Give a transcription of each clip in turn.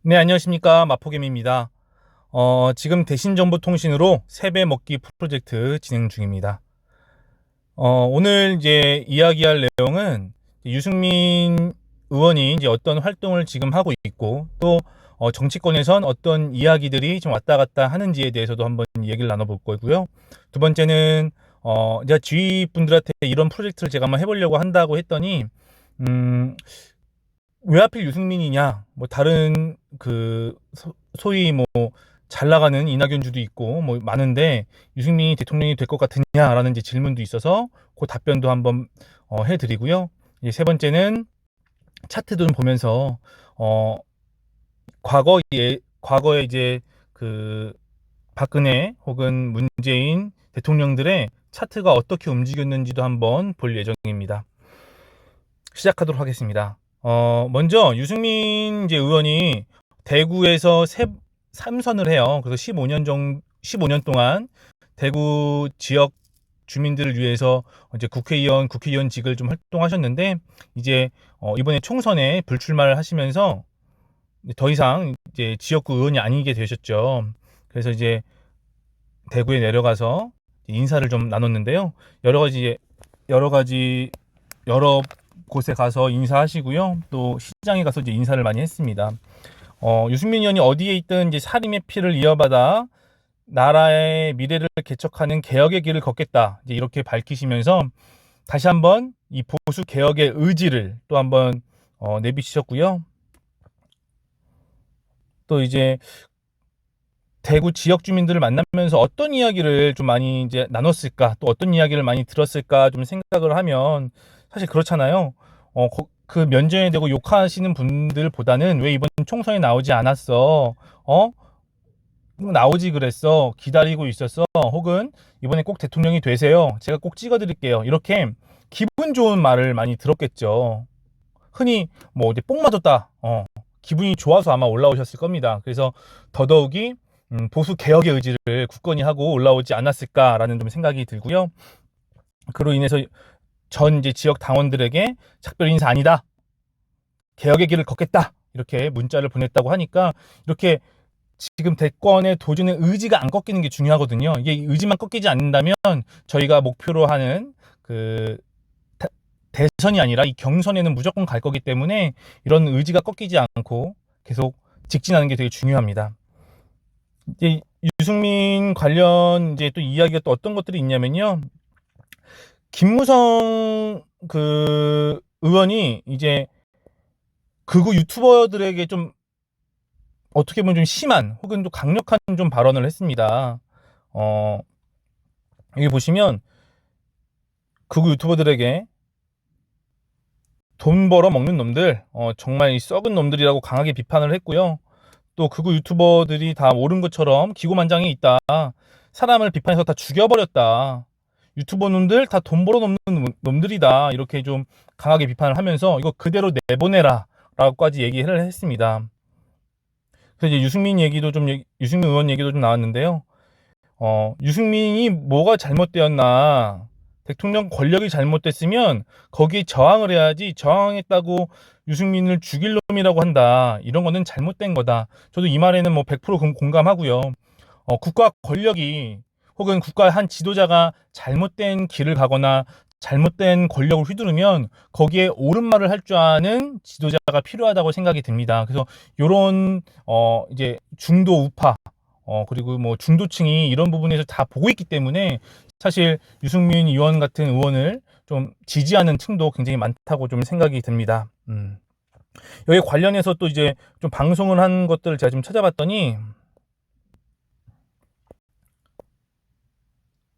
네, 안녕하십니까. 마포개미입니다. 지금 대신정보통신으로 세배 먹기 프로젝트 진행 중입니다. 오늘 이제 이야기할 내용은 유승민 의원이 이제 어떤 활동을 지금 하고 있고 또 정치권에선 어떤 이야기들이 좀 왔다 갔다 하는지에 대해서도 한번 얘기를 나눠볼 거고요. 두 번째는 제가 주위 분들한테 이런 프로젝트를 제가 한번 해보려고 한다고 했더니 왜 하필 유승민이냐? 뭐 다른 소위 뭐 잘 나가는 이낙연 주도 있고 뭐 많은데 유승민이 대통령이 될 것 같으냐라는 이제 질문도 있어서 그 답변도 한번 해드리고요. 이제 세 번째는 차트 좀 보면서 과거에 이제 그 박근혜 혹은 문재인 대통령들의 차트가 어떻게 움직였는지도 한번 볼 예정입니다. 시작하도록 하겠습니다. 먼저 유승민 이제 의원이 대구에서 3선을 해요. 그래서 15년 동안 대구 지역 주민들을 위해서 이제 국회의원직을 좀 활동하셨는데 이제 이번에 총선에 불출마를 하시면서 더 이상 이제 지역구 의원이 아니게 되셨죠. 그래서 이제 대구에 내려가서 인사를 좀 나눴는데요. 여러 곳에 가서 인사하시고요. 또 시장에 가서 이제 인사를 많이 했습니다. 유승민 의원이 어디에 있든 이제 살림의 피를 이어받아 나라의 미래를 개척하는 개혁의 길을 걷겠다. 이제 이렇게 밝히시면서 다시 한번 이 보수 개혁의 의지를 또 한번 내비치셨고요. 또 이제 대구 지역 주민들을 만나면서 어떤 이야기를 좀 많이 이제 나눴을까, 또 어떤 이야기를 많이 들었을까 좀 생각을 하면 사실 그렇잖아요. 그 면전에 대고 욕하시는 분들보다는 왜 이번 총선에 나오지 않았어? 나오지 그랬어. 기다리고 있었어. 혹은 이번에 꼭 대통령이 되세요. 제가 꼭 찍어드릴게요. 이렇게 기분 좋은 말을 많이 들었겠죠. 흔히 뭐 어디 뽕 맞았다. 기분이 좋아서 아마 올라오셨을 겁니다. 그래서 더더욱이 보수 개혁의 의지를 굳건히 하고 올라오지 않았을까라는 좀 생각이 들고요. 그로 인해서 전 이제 지역 당원들에게 작별 인사 아니다. 개혁의 길을 걷겠다. 이렇게 문자를 보냈다고 하니까 이렇게 지금 대권의 도전의 의지가 안 꺾이는 게 중요하거든요. 이게 의지만 꺾이지 않는다면 저희가 목표로 하는 대선이 아니라 이 경선에는 무조건 갈 거기 때문에 이런 의지가 꺾이지 않고 계속 직진하는 게 되게 중요합니다. 이제 유승민 관련 이제 또 이야기가 또 어떤 것들이 있냐면요. 김무성 의원이 이제 극우 유튜버들에게 좀 어떻게 보면 좀 심한 혹은 또 강력한 좀 발언을 했습니다. 여기 보시면 극우 유튜버들에게 돈 벌어 먹는 놈들, 정말 이 썩은 놈들이라고 강하게 비판을 했고요. 또 극우 유튜버들이 다 옳은 것처럼 기고만장해 있다. 사람을 비판해서 다 죽여버렸다. 유튜버 놈들 다 돈 벌어 먹는 놈들이다. 이렇게 좀 강하게 비판을 하면서 이거 그대로 내보내라 라고까지 얘기를 했습니다. 그래서 이제 유승민 의원 얘기도 좀 나왔는데요. 유승민이 뭐가 잘못되었나? 대통령 권력이 잘못됐으면 거기에 저항을 해야지. 저항했다고 유승민을 죽일 놈이라고 한다. 이런 거는 잘못된 거다. 저도 이 말에는 뭐 100% 공감하고요. 국가 권력이 혹은 국가의 한 지도자가 잘못된 길을 가거나 잘못된 권력을 휘두르면 거기에 옳은 말을 할 줄 아는 지도자가 필요하다고 생각이 듭니다. 그래서 요런 이제 중도 우파 그리고 뭐 중도층이 이런 부분에서 다 보고 있기 때문에 사실 유승민 의원 같은 의원을 좀 지지하는 층도 굉장히 많다고 좀 생각이 듭니다. 여기 관련해서 또 이제 좀 방송을 한 것들을 제가 좀 찾아봤더니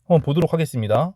한번 보도록 하겠습니다.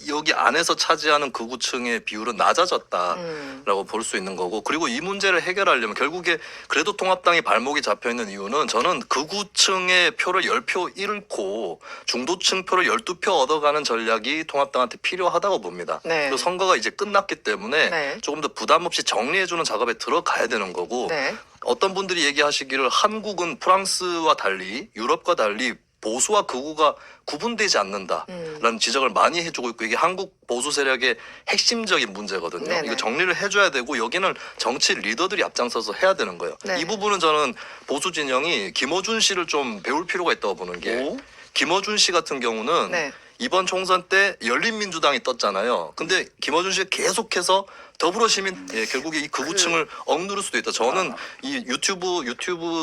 여기 안에서 차지하는 극우층의 비율은 낮아졌다라고 볼 수 있는 거고, 그리고 이 문제를 해결하려면 결국에 그래도 통합당이 발목이 잡혀있는 이유는 저는 극우층의 표를 10표 잃고 중도층 표를 12표 얻어가는 전략이 통합당한테 필요하다고 봅니다. 네. 그리고 선거가 이제 끝났기 때문에 네. 조금 더 부담 없이 정리해주는 작업에 들어가야 되는 거고, 네. 어떤 분들이 얘기하시기를 한국은 프랑스와 달리 유럽과 달리 보수와 극우가 구분되지 않는다라는 지적을 많이 해주고 있고 이게 한국 보수 세력의 핵심적인 문제거든요. 네네. 이거 정리를 해줘야 되고 여기는 정치 리더들이 앞장서서 해야 되는 거예요. 네. 이 부분은 저는 보수 진영이 김어준 씨를 좀 배울 필요가 있다고 보는 게 김어준 씨 같은 경우는 네. 이번 총선 때 열린민주당이 떴잖아요. 근데 김어준 씨가 계속해서 더불어시민 결국에 이 극우층을 억누를 수도 있다. 저는 이 유튜브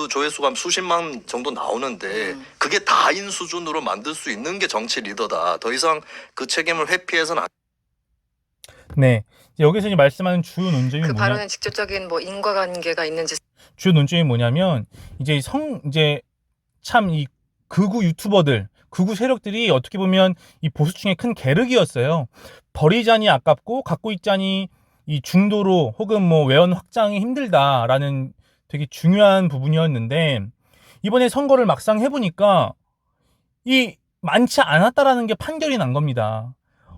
조회수가 수십만 정도 나오는데 그게 다인 수준으로 만들 수 있는 게 정치 리더다. 더 이상 그 책임을 회피해서는 안. 네. 여기서 이제 말씀하는 주요 논점이 그 뭐냐? 발언에 직접적인 뭐 인과관계가 있는지. 주요 논점이 뭐냐면 이제 참 이 극우 유튜버들, 극우 세력들이 어떻게 보면 이 보수층의 큰 계륵이었어요. 버리자니 아깝고 갖고 있자니 이 중도로 혹은 뭐 외연 확장이 힘들다라는 되게 중요한 부분이었는데 이번에 선거를 막상 해보니까 이 많지 않았다라는 게 판결이 난 겁니다.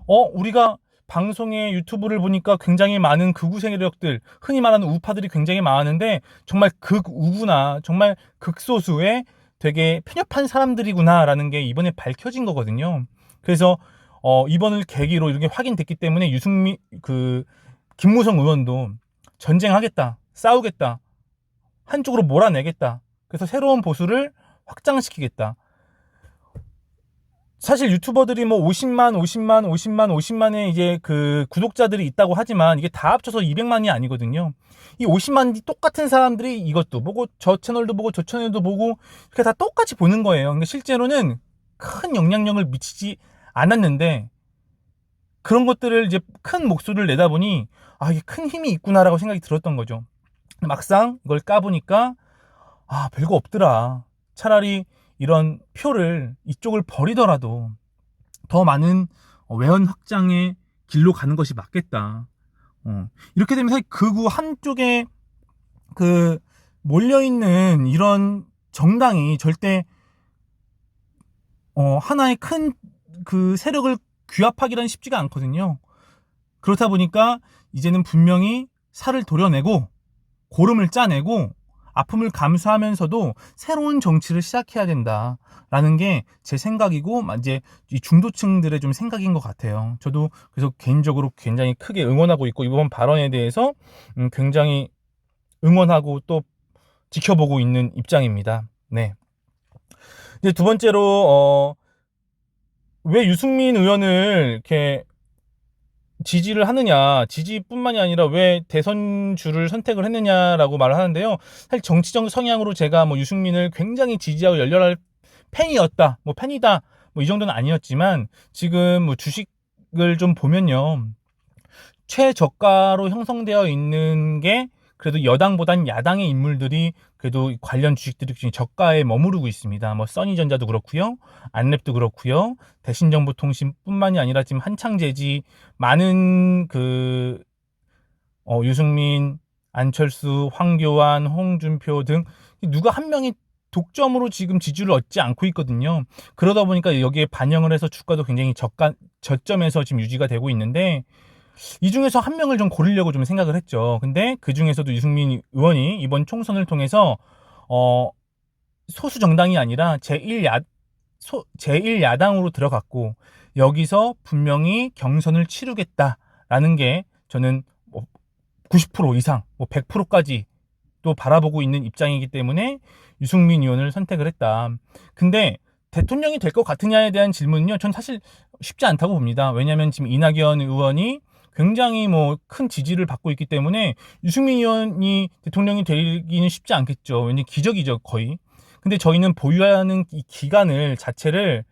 우리가 방송에 유튜브를 보니까 굉장히 많은 극우 세력들, 흔히 말하는 우파들이 굉장히 많은데 정말 극우구나, 정말 극소수의 되게 편협한 사람들이구나라는 게 이번에 밝혀진 거거든요. 그래서 이번을 계기로 이렇게 확인됐기 때문에 김무성 의원도 전쟁하겠다, 싸우겠다, 한쪽으로 몰아내겠다. 그래서 새로운 보수를 확장시키겠다. 사실 유튜버들이 뭐 50만의 이제 그 구독자들이 있다고 하지만 이게 다 합쳐서 200만이 아니거든요. 이 50만 똑같은 사람들이 이것도 보고 저 채널도 보고 저 채널도 보고 이렇게 다 똑같이 보는 거예요. 그러니까 실제로는 큰 영향력을 미치지 않았는데 그런 것들을 이제 큰 목소리를 내다 보니 이게 큰 힘이 있구나라고 생각이 들었던 거죠. 막상 이걸 까보니까 별거 없더라. 차라리 이런 표를 이쪽을 버리더라도 더 많은 외연 확장의 길로 가는 것이 맞겠다. 이렇게 되면 사실 극우 한쪽에 그 몰려있는 이런 정당이 절대 하나의 큰 그 세력을 규합하기란 쉽지가 않거든요. 그렇다 보니까 이제는 분명히 살을 도려내고 고름을 짜내고 아픔을 감수하면서도 새로운 정치를 시작해야 된다라는 게 제 생각이고 이제 이 중도층들의 좀 생각인 것 같아요. 저도 그래서 개인적으로 굉장히 크게 응원하고 있고 이번 발언에 대해서 굉장히 응원하고 또 지켜보고 있는 입장입니다. 네. 이제 두 번째로 왜 유승민 의원을 이렇게 지지를 하느냐, 지지뿐만이 아니라 왜 대선주를 선택을 했느냐라고 말을 하는데요. 사실 정치적 성향으로 제가 뭐 유승민을 굉장히 지지하고 열렬할 팬이었다, 뭐 팬이다, 뭐 이 정도는 아니었지만 지금 뭐 주식을 좀 보면요, 최저가로 형성되어 있는 게 그래도 여당보단 야당의 인물들이 그래도 관련 주식들이 굉장히 저가에 머무르고 있습니다. 뭐 써니전자도 그렇고요, 안랩도 그렇고요, 대신정보통신뿐만이 아니라 지금 한창재지 많은 유승민, 안철수, 황교안, 홍준표 등 누가 한 명이 독점으로 지금 지지를 얻지 않고 있거든요. 그러다 보니까 여기에 반영을 해서 주가도 굉장히 저점에서 지금 유지가 되고 있는데 이 중에서 한 명을 좀 고르려고 좀 생각을 했죠. 근데 그 중에서도 유승민 의원이 이번 총선을 통해서 소수 정당이 아니라 제1야당으로 들어갔고 여기서 분명히 경선을 치르겠다라는 게 저는 90% 이상, 100%까지 또 바라보고 있는 입장이기 때문에 유승민 의원을 선택을 했다. 근데 대통령이 될 것 같으냐에 대한 질문은요, 전 사실 쉽지 않다고 봅니다. 왜냐하면 지금 이낙연 의원이 굉장히 뭐 큰 지지를 받고 있기 때문에 유승민 의원이 대통령이 되기는 쉽지 않겠죠. 왜냐면 기적이죠, 거의. 근데 저희는 보유하는 이 기간을 자체를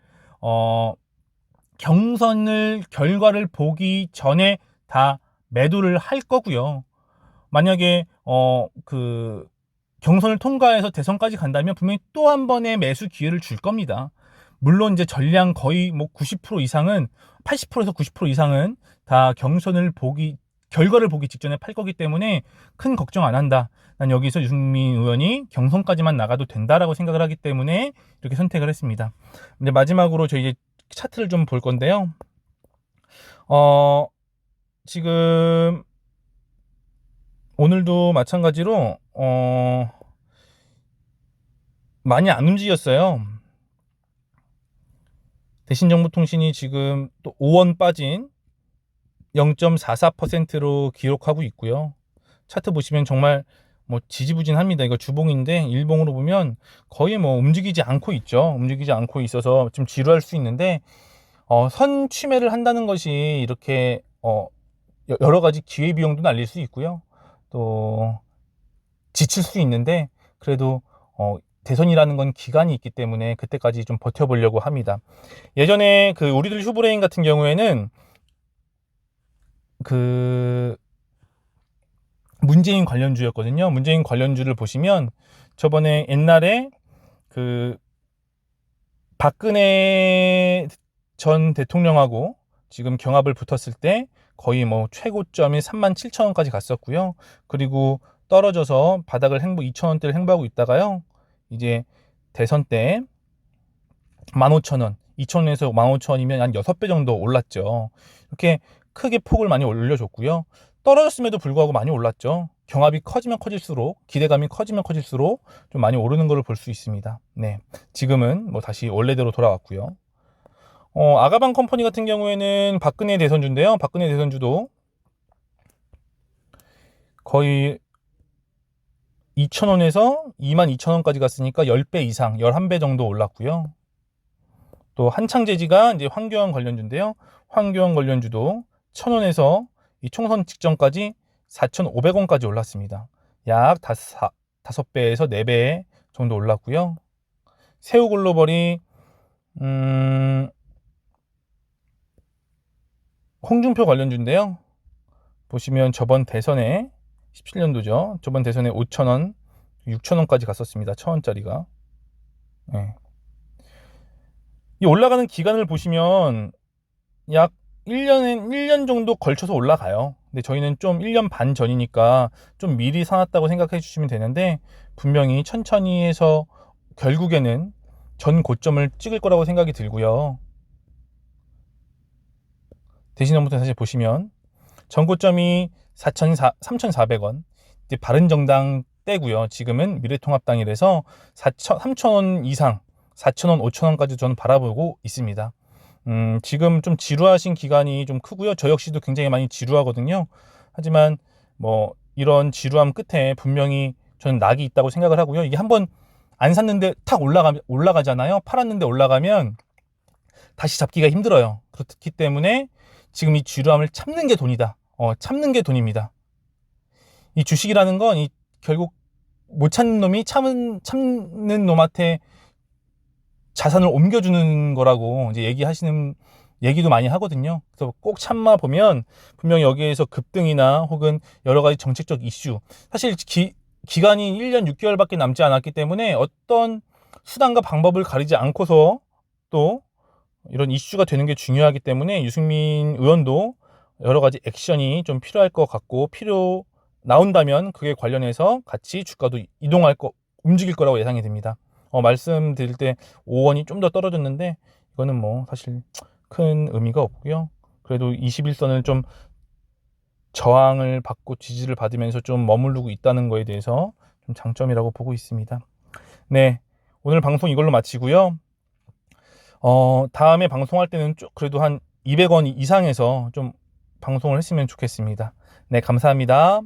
경선을 결과를 보기 전에 다 매도를 할 거고요. 만약에 경선을 통과해서 대선까지 간다면 분명히 또 한 번의 매수 기회를 줄 겁니다. 물론 이제 전량 거의 뭐 90% 이상은 80%에서 90% 이상은 다 결과를 보기 직전에 팔 거기 때문에 큰 걱정 안 한다. 난 여기서 유승민 의원이 경선까지만 나가도 된다라고 생각을 하기 때문에 이렇게 선택을 했습니다. 이제 마지막으로 저희 이제 차트를 좀 볼 건데요. 지금 오늘도 마찬가지로 많이 안 움직였어요. 대신정보통신이 지금 또 5원 빠진 0.44%로 기록하고 있고요. 차트 보시면 정말 뭐 지지부진합니다. 이거 주봉인데 일봉으로 보면 거의 뭐 움직이지 않고 있죠. 움직이지 않고 있어서 좀 지루할 수 있는데 선 취매를 한다는 것이 이렇게 여러 가지 기회비용도 날릴 수 있고요. 또 지칠 수 있는데 그래도 대선이라는 건 기간이 있기 때문에 그때까지 좀 버텨보려고 합니다. 예전에 그 우리들 휴브레인 같은 경우에는 그 문재인 관련주였거든요. 문재인 관련주를 보시면 저번에 옛날에 그 박근혜 전 대통령하고 지금 경합을 붙었을 때 거의 뭐 최고점이 37,000원까지 갔었고요. 그리고 떨어져서 바닥을 2,000원대를 행보하고 있다가요. 이제 대선 때 15,000원, 2,000원에서 15,000원이면 한 6배 정도 올랐죠. 이렇게 크게 폭을 많이 올려줬고요. 떨어졌음에도 불구하고 많이 올랐죠. 경합이 커지면 커질수록, 기대감이 커지면 커질수록 좀 많이 오르는 것을 볼 수 있습니다. 네, 지금은 뭐 다시 원래대로 돌아왔고요. 아가방 컴퍼니 같은 경우에는 박근혜 대선주인데요. 박근혜 대선주도 거의 2,000원에서 22,000원까지 갔으니까 10배 이상, 11배 정도 올랐고요. 또 한창제지가 이제 황교안 관련주인데요. 황교안 관련주도 1,000원에서 이 총선 직전까지 4,500원까지 올랐습니다. 약 5배에서 4배 정도 올랐고요. 세우글로벌이 홍준표 관련주인데요. 보시면 저번 대선에 17년도죠. 저번 대선에 5,000원, 6,000원까지 갔었습니다. 1,000원짜리가. 네. 이 올라가는 기간을 보시면 약 1년 정도 걸쳐서 올라가요. 근데 저희는 좀 1년 반 전이니까 좀 미리 사놨다고 생각해 주시면 되는데 분명히 천천히 해서 결국에는 전 고점을 찍을 거라고 생각이 들고요. 대신부터 사실 보시면 전 고점이 3,400원, 이제 바른정당 때고요. 지금은 미래통합당이라서 3,000원 이상, 4,000원, 5,000원까지 저는 바라보고 있습니다. 지금 좀 지루하신 기간이 좀 크고요. 저 역시도 굉장히 많이 지루하거든요. 하지만 뭐 이런 지루함 끝에 분명히 저는 낙이 있다고 생각을 하고요. 이게 한번 안 샀는데 탁 올라가잖아요. 팔았는데 올라가면 다시 잡기가 힘들어요. 그렇기 때문에 지금 이 지루함을 참는 게 돈이다. 참는 게 돈입니다. 이 주식이라는 건 결국 못 참는 놈이 참는 놈한테 자산을 옮겨주는 거라고 이제 얘기도 많이 하거든요. 그래서 꼭 참아 보면 분명히 여기에서 급등이나 혹은 여러 가지 정책적 이슈, 사실 기간이 1년 6개월밖에 남지 않았기 때문에 어떤 수단과 방법을 가리지 않고서 또 이런 이슈가 되는 게 중요하기 때문에 유승민 의원도 여러 가지 액션이 좀 필요할 것 같고 나온다면 그에 관련해서 같이 주가도 움직일 거라고 예상이 됩니다. 말씀드릴 때 5원이 좀 더 떨어졌는데 이거는 뭐 사실 큰 의미가 없고요. 그래도 21선을 좀 저항을 받고 지지를 받으면서 좀 머무르고 있다는 거에 대해서 좀 장점이라고 보고 있습니다. 네, 오늘 방송 이걸로 마치고요. 다음에 방송할 때는 그래도 한 200원 이상에서 좀 방송을 했으면 좋겠습니다. 네, 감사합니다.